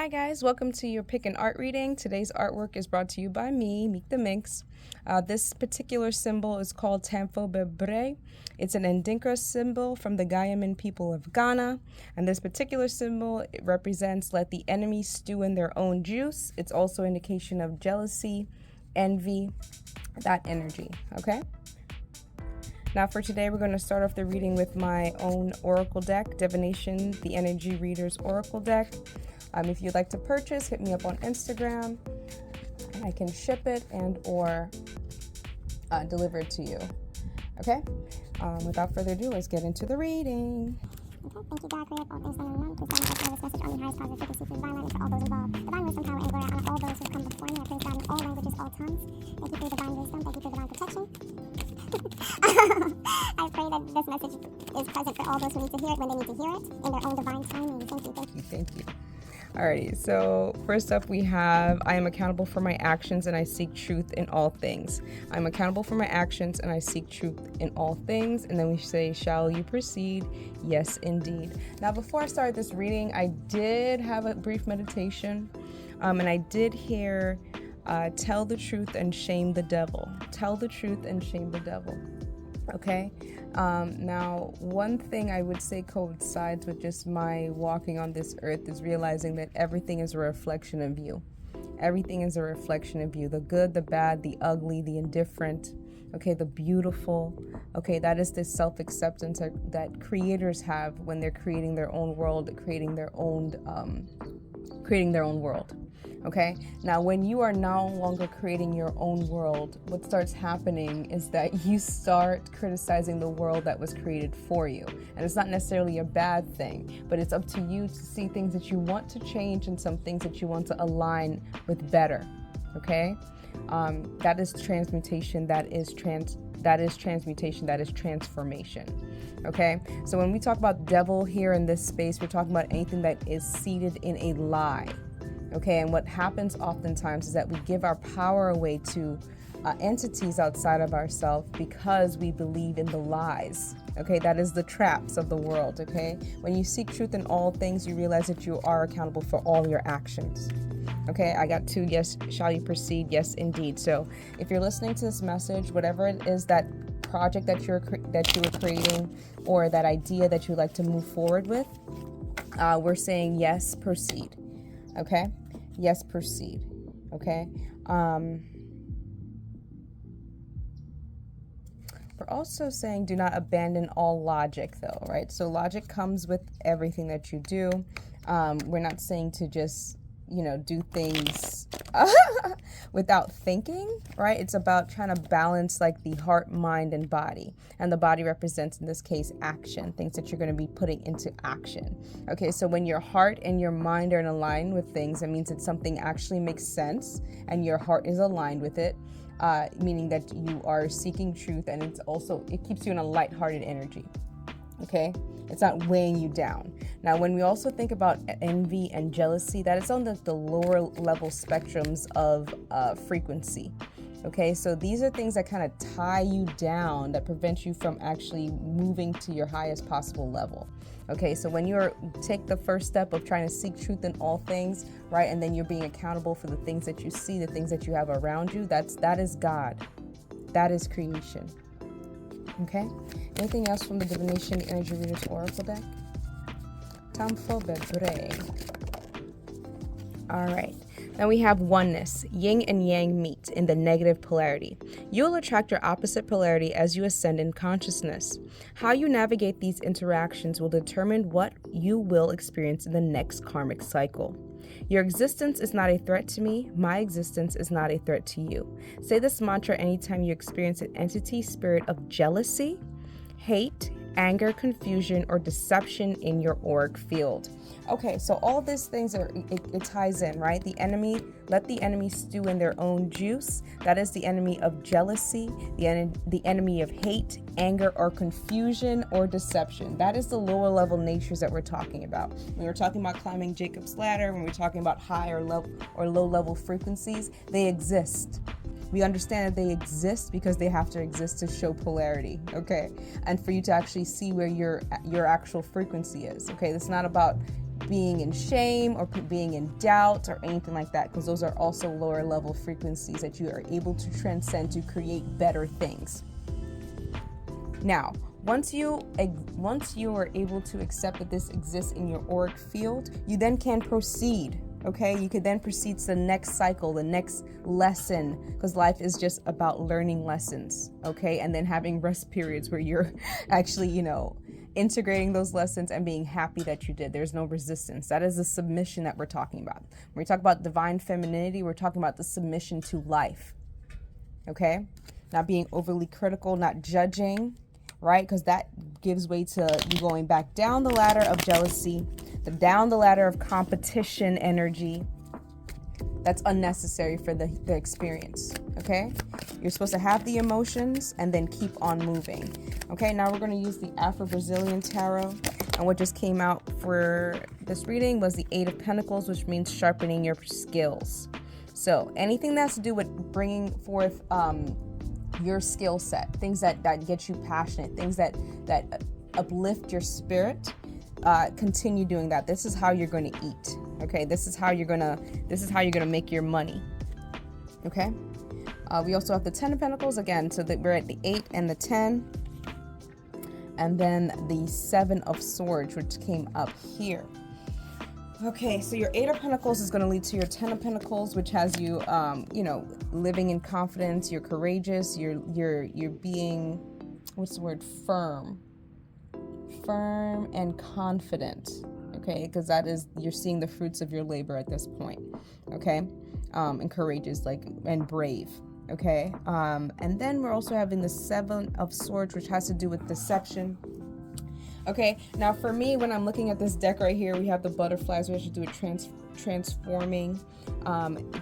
Hi guys, welcome to your pick and art reading. Today's artwork is brought to you by me, Meek the Minx. This particular symbol is called Tamfo Bebre. It's an Ndinka symbol from the Guyaman people of Ghana. And this particular symbol it represents let the enemy stew in their own juice. It's also an indication of jealousy, envy, that energy, okay? Now for today, we're going to start off the reading with my own oracle deck, Divination, the Energy Reader's Oracle deck. If you'd like to purchase, hit me up on Instagram, and I can ship it and or deliver it to you. Okay? Without further ado, let's get into the reading. Okay, thank you, God, creator of all things known and unknown. Please guide me this message on the highest positive frequency for divine light for all those involved. Divine wisdom, power, and glory on all those who come before me. I praise God in all languages, all tongues. Thank you for your divine wisdom. Thank you for divine protection. I pray that this message is present for all those who need to hear it when they need to hear it in their own divine timing. Thank you, thank you. Thank you. Alrighty, so first up we have, I am accountable for my actions and I seek truth in all things. I'm accountable for my actions and I seek truth in all things. And then we say, shall you proceed? Yes, indeed. Now, before I start this reading, I did have a brief meditation and I did hear, tell the truth and shame the devil. Tell the truth and shame the devil. Okay. Now, one thing I would say coincides with just my walking on this earth is realizing that everything is a reflection of you. Everything is a reflection of you. The good, the bad, the ugly, the indifferent, okay, the beautiful. Okay, that is the self-acceptance that creators have when they're creating their own world, creating their own world. Okay, now when you are no longer creating your own world, what starts happening is that you start criticizing the world that was created for you. And it's not necessarily a bad thing, but it's up to you to see things that you want to change and some things that you want to align with better. Okay, that is transmutation. That is transmutation. That is transformation. Okay, so when we talk about devil here in this space, we're talking about anything that is seated in a lie. Okay, and what happens oftentimes is that we give our power away to entities outside of ourselves because we believe in the lies. Okay, that is the traps of the world. Okay, when you seek truth in all things, you realize that you are accountable for all your actions. Okay, I got two. Yes, shall you proceed? Yes, indeed. So if you're listening to this message, whatever it is, that project that you were creating or that idea that you'd like to move forward with, we're saying yes, proceed. Okay, yes, proceed. Okay, we're also saying do not abandon all logic, though, right? So logic comes with everything that you do. We're not saying to just do things without thinking, right? It's about trying to balance like the heart, mind, and body. And the body represents, in this case, action, things that you're going to be putting into action. Okay, so when your heart and your mind are in line with things, it means that something actually makes sense and your heart is aligned with it, meaning that you are seeking truth, and it keeps you in a lighthearted energy. Okay, it's not weighing you down. Now, when we also think about envy and jealousy, that is on the lower level spectrums of frequency. Okay, so these are things that kind of tie you down, that prevent you from actually moving to your highest possible level. Okay, so when you take the first step of trying to seek truth in all things, right, and then you're being accountable for the things that you see, the things that you have around you, that is God. That is creation. Okay, anything else from the Divination, the Energy Reader's Oracle deck? Tamfo Bebre. All right, now we have oneness. Yin and yang meet in the negative polarity. You will attract your opposite polarity as you ascend in consciousness. How you navigate these interactions will determine what you will experience in the next karmic cycle. Your existence is not a threat to me. My existence is not a threat to you. Say this mantra anytime you experience an entity, spirit of jealousy, hate, anger, confusion, or deception in your auric field. Okay, so all these things it ties in, right? The enemy, let the enemy stew in their own juice. That is the enemy of jealousy, the enemy of hate, anger, or confusion, or deception. That is the lower level natures that we're talking about. When we're talking about climbing Jacob's ladder, when we're talking about higher level or low level frequencies, they exist. We understand that they exist because they have to exist to show polarity, okay? And for you to actually see where your actual frequency is, okay? It's not about being in shame or being in doubt or anything like that, because those are also lower level frequencies that you are able to transcend to create better things. Now, once you are able to accept that this exists in your auric field, you then can proceed. Okay, you could then proceed to the next cycle, the next lesson, because life is just about learning lessons. Okay, and then having rest periods where you're actually, integrating those lessons and being happy that you did. There's no resistance. That is the submission that we're talking about. When we talk about divine femininity, we're talking about the submission to life. Okay, not being overly critical, not judging, right? Because that gives way to you going back down the ladder of jealousy, down the ladder of competition energy. That's unnecessary for the experience. Okay, you're supposed to have the emotions and then keep on moving. Okay, now we're going to use the Afro-Brazilian Tarot, and what just came out for this reading was the Eight of Pentacles, which means sharpening your skills. So anything that's to do with bringing forth your skill set, things that get you passionate, things that uplift your spirit, continue doing that. This is how you're going to eat. Okay, this is how you're gonna make your money. Okay, we also have the 10 of Pentacles again, so that we're at the 8 and the 10, and then the 7 of Swords, which came up here. Okay, so your 8 of Pentacles is going to lead to your 10 of Pentacles, which has you, living in confidence. You're courageous. You're being, what's the word? Firm and confident. Okay, because that is, you're seeing the fruits of your labor at this point. Okay, and courageous, and brave. Okay, and then we're also having the 7 of Swords, which has to do with deception. Okay, now for me, when I'm looking at this deck right here, we have the butterflies, which has to do with transforming.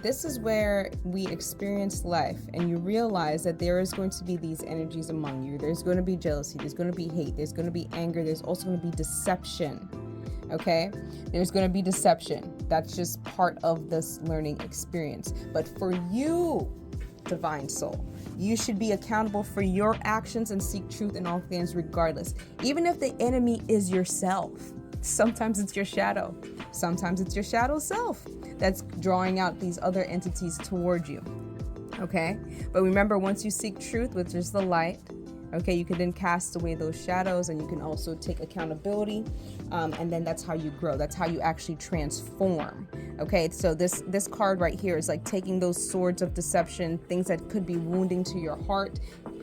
This is where we experience life, and you realize that there is going to be these energies among you. There's going to be jealousy, there's going to be hate, there's going to be anger, there's also going to be deception. Okay, there's going to be deception. That's just part of this learning experience. But for you, divine soul, you should be accountable for your actions and seek truth in all things regardless. Even if the enemy is yourself. Sometimes it's your shadow. Sometimes it's your shadow self that's drawing out these other entities toward you. Okay? But remember, once you seek truth, which is the light, okay, you can then cast away those shadows, and you can also take accountability, and then that's how you grow. That's how you actually transform. Okay, so this card right here is like taking those swords of deception, things that could be wounding to your heart,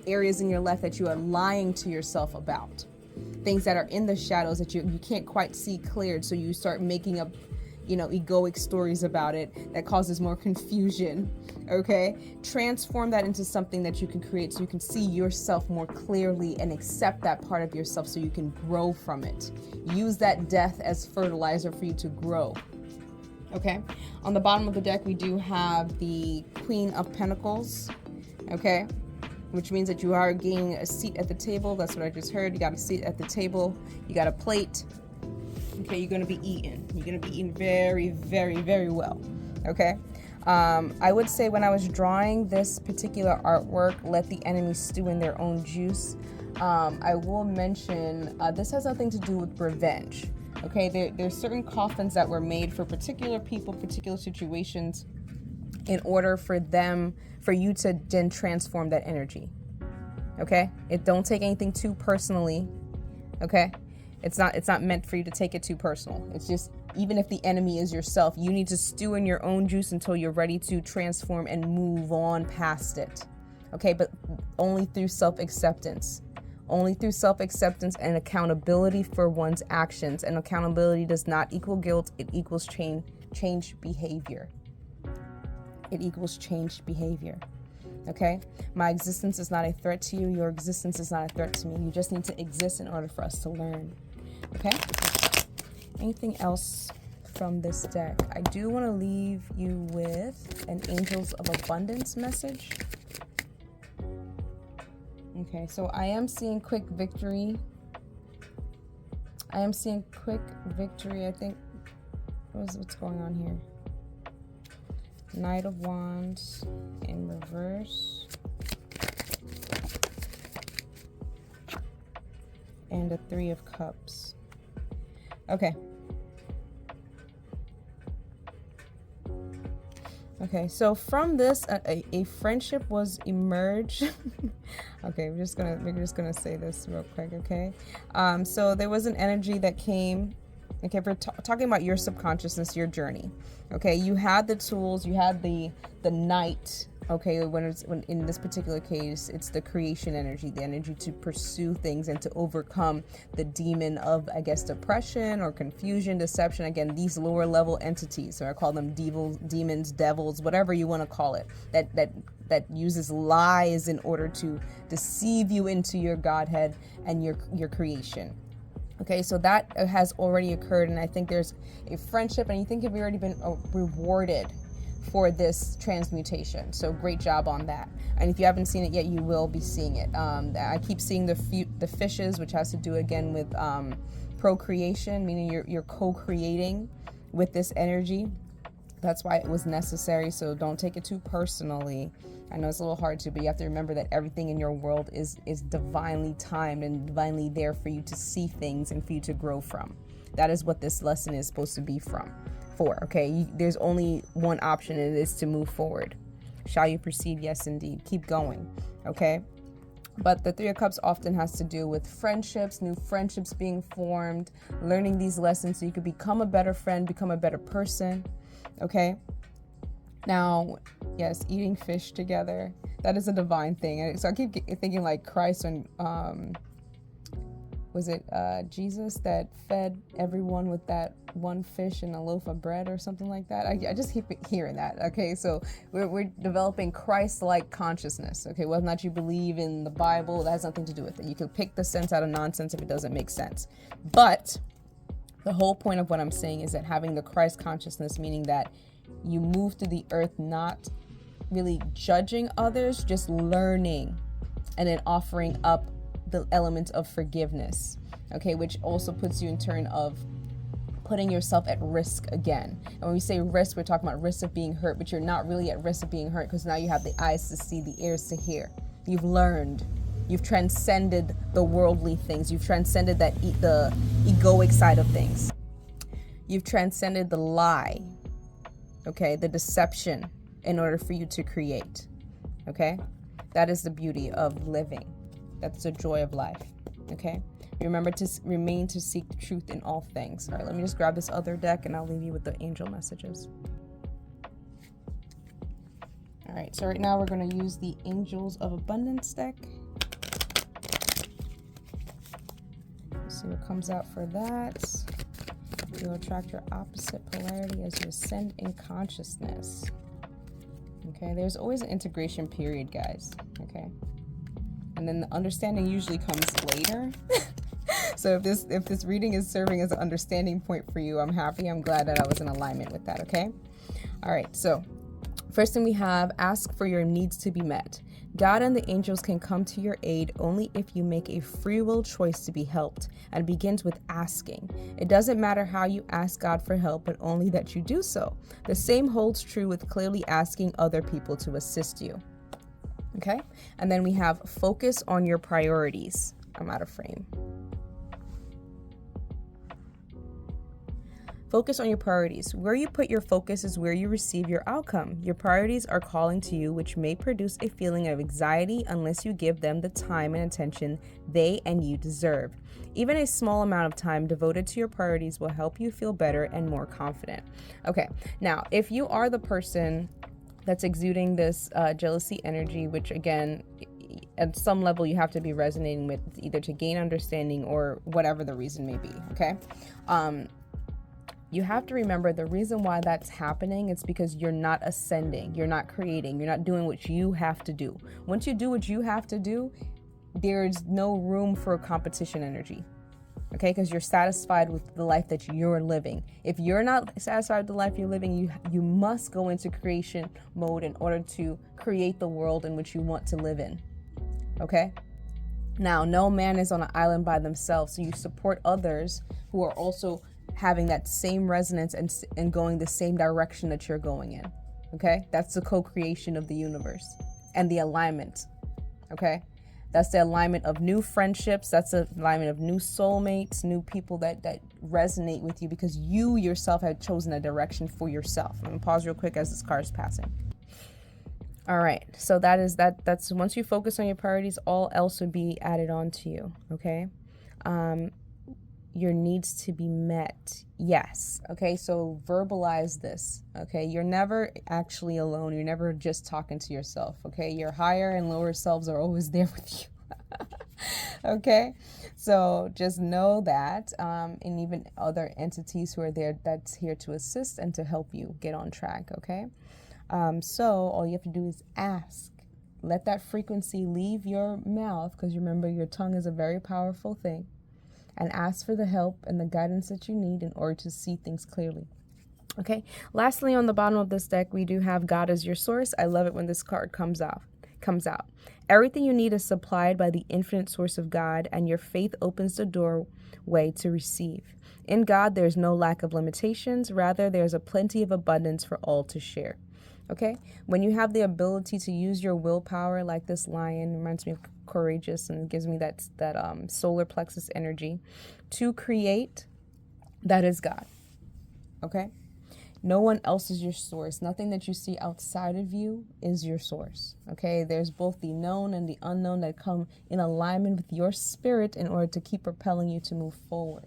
areas in your life that you are lying to yourself about, things that are in the shadows that you can't quite see cleared, so you start making up egoic stories about it that causes more confusion. Okay, transform that into something that you can create, so you can see yourself more clearly and accept that part of yourself, so you can grow from it. Use that death as fertilizer for you to grow. Okay, on the bottom of the deck we do have the Queen of Pentacles. Okay, which means that you are gaining a seat at the table. That's what I just heard. You got a seat at the table, you got a plate. Okay, you're going to be eating. You're going to be eating very, very, very well. Okay. I would say when I was drawing this particular artwork, let the enemy stew in their own juice. I will mention this has nothing to do with revenge. Okay, there's certain coffins that were made for particular people, particular situations, in order for you to then transform that energy. Okay, don't take anything too personally. Okay. It's not meant for you to take it too personal. It's just, even if the enemy is yourself, you need to stew in your own juice until you're ready to transform and move on past it. Okay, but only through self-acceptance. Only through self-acceptance and accountability for one's actions. And accountability does not equal guilt. It equals change behavior. It equals changed behavior. Okay? My existence is not a threat to you. Your existence is not a threat to me. You just need to exist in order for us to learn. Okay? Anything else from this deck? I do want to leave you with an Angels of Abundance message. Okay, so I am seeing quick victory. I think. What's going on here? Knight of Wands in reverse. And a Three of Cups. Okay. Okay, so from this, a friendship was emerged. Okay, we're just gonna say this real quick. Okay, so there was an energy that came. Okay, if we're talking about your subconsciousness, your journey. Okay, you had the tools, you had the night. Okay, when in this particular case, it's the creation energy, the energy to pursue things and to overcome the demon of, I guess, depression or confusion, deception. Again, these lower level entities, so I call them demons, devils, whatever you want to call it, that uses lies in order to deceive you into your Godhead and your creation. Okay, so that has already occurred, and I think there's a friendship, and you think you've already been rewarded for this transmutation. So great job on that. And if you haven't seen it yet, you will be seeing it. I keep seeing the fishes, which has to do again with procreation, meaning you're co-creating with this energy. That's why it was necessary. So don't take it too personally. I know it's a little hard to, but you have to remember that everything in your world is divinely timed and divinely there for you to see things and for you to grow from. That is what this lesson is supposed to be for. Okay, there's only one option, and it is to move forward. Shall you proceed? Yes, indeed. Keep going. Okay. But the Three of Cups often has to do with friendships, new friendships being formed, learning these lessons so you could become a better friend, become a better person. Okay. Now, yes, eating fish together, that is a divine thing. So I keep thinking like Christ and was it Jesus that fed everyone with that one fish and a loaf of bread or something like that? I just keep hearing that. Okay, so we're developing Christ-like consciousness. Okay, whether or not you believe in the Bible, that has nothing to do with it. You can pick the sense out of nonsense if it doesn't make sense. But the whole point of what I'm saying is that having the Christ consciousness, meaning that you move through the earth not really judging others, just learning, and then offering up the element of forgiveness, okay, which also puts you in turn of putting yourself at risk again. And when we say risk, we're talking about risk of being hurt, but you're not really at risk of being hurt because now you have the eyes to see, the ears to hear. You've learned. You've transcended the worldly things. You've transcended the egoic side of things. You've transcended the lie, okay, the deception in order for you to create, okay? That is the beauty of living. That's the joy of life, okay? Remember to remain to seek the truth in all things. All right, let me just grab this other deck and I'll leave you with the angel messages. All right, so right now we're going to use the Angels of Abundance deck. Let's see what comes out for that. You'll attract your opposite polarity as you ascend in consciousness. Okay, there's always an integration period, guys, okay? And then the understanding usually comes later. So if this reading is serving as an understanding point for you, I'm happy. I'm glad that I was in alignment with that, okay? All right, so first thing we have, ask for your needs to be met. God and the angels can come to your aid only if you make a free will choice to be helped, and it begins with asking. It doesn't matter how you ask God for help, but only that you do so. The same holds true with clearly asking other people to assist you. Okay, and then we have focus on your priorities. I'm out of frame. Focus on your priorities. Where you put your focus is where you receive your outcome. Your priorities are calling to you, which may produce a feeling of anxiety unless you give them the time and attention they and you deserve. Even a small amount of time devoted to your priorities will help you feel better and more confident. Okay, now if you are the person that's exuding this jealousy energy, which again, at some level you have to be resonating with, either to gain understanding or whatever the reason may be, okay? You have to remember the reason why that's happening is because you're not ascending, you're not creating, you're not doing what you have to do. Once you do what you have to do, there's no room for competition energy. Okay, because you're satisfied with the life that you're living. If you're not satisfied with the life you're living, you must go into creation mode in order to create the world in which you want to live in. Okay? Now, no man is on an island by themselves, so you support others who are also having that same resonance and going the same direction that you're going in. Okay? That's the co-creation of the universe and the alignment. Okay? That's the alignment of new friendships. That's the alignment of new soulmates, new people that resonate with you because you yourself have chosen a direction for yourself. Let me pause real quick as this card is passing. All right, so that's once you focus on your priorities, all else would be added on to you, okay? Your needs to be met. Yes. Okay. So verbalize this. Okay. You're never actually alone. You're never just talking to yourself. Okay. Your higher and lower selves are always there with you. Okay. So just know that, and even other entities who are there, that's here to assist and to help you get on track. Okay. So all you have to do is ask. Let that frequency leave your mouth, because remember, your tongue is a very powerful thing. And ask for the help and the guidance that you need in order to see things clearly. Okay. Lastly, on the bottom of this deck, we do have God as your source. I love it when this card comes out. Everything you need is supplied by the infinite source of God, and your faith opens the doorway to receive. In God, there's no lack of limitations. Rather, there's a plenty of abundance for all to share. Okay. When you have the ability to use your willpower, like this lion reminds me of courageous and gives me that solar plexus energy to create, that is God. Okay. No one else is your source. Nothing that you see outside of you is your source. Okay. There's both the known and the unknown that come in alignment with your spirit in order to keep propelling you to move forward.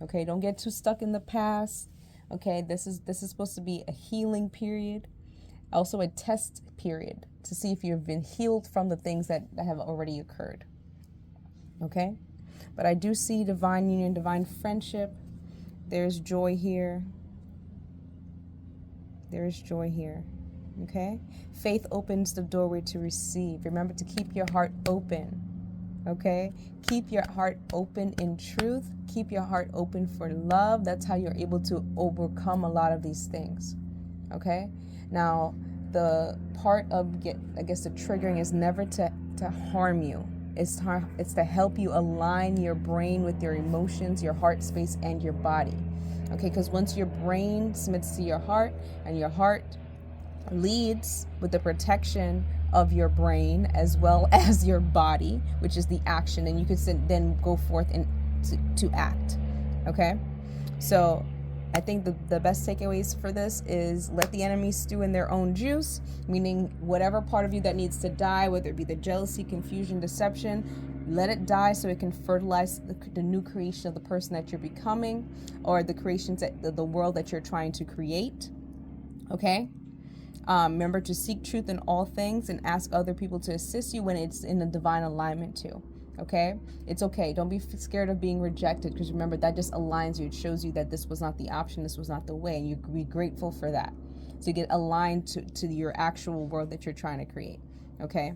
Okay. Don't get too stuck in the past. Okay. This is supposed to be a healing period. Also a test period to see if you've been healed from the things that have already occurred. Okay? But I do see divine union, divine friendship. There's joy here. There is joy here. Okay? Faith opens the doorway to receive. Remember to keep your heart open. Okay? Keep your heart open in truth. Keep your heart open for love. That's how you're able to overcome a lot of these things. Okay? Now, the part of the triggering is never to harm you. It's to help you align your brain with your emotions, your heart space, and your body. Okay, because once your brain submits to your heart, and your heart leads with the protection of your brain as well as your body, which is the action, and you could then go forth and to act. Okay, so I think the best takeaways for this is let the enemy stew in their own juice, meaning whatever part of you that needs to die, whether it be the jealousy, confusion, deception, let it die so it can fertilize the new creation of the person that you're becoming, or the creations the world that you're trying to create. Okay? Remember to seek truth in all things and ask other people to assist you when it's in a divine alignment too. Okay? It's okay. Don't be scared of being rejected, because remember, that just aligns you. It shows you that this was not the option, this was not the way, and you be grateful for that. So you get aligned to your actual world that you're trying to create. Okay?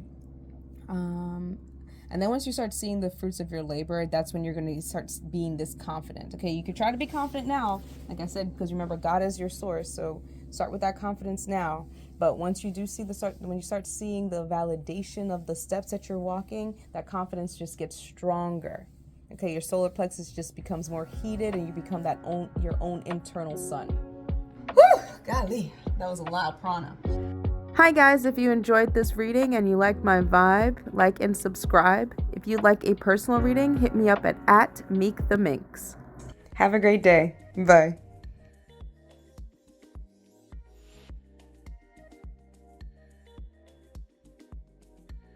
And then once you start seeing the fruits of your labor, that's when you're going to start being this confident. Okay? You can try to be confident now, like I said, because remember, God is your source. So start with that confidence now. But once you do see when you start seeing the validation of the steps that you're walking, that confidence just gets stronger. Okay, your solar plexus just becomes more heated, and you become your own internal sun. Whew, golly, that was a lot of prana. Hi guys, if you enjoyed this reading and you like my vibe, like and subscribe. If you'd like a personal reading, hit me up at @MeekTheMinx. Have a great day. Bye.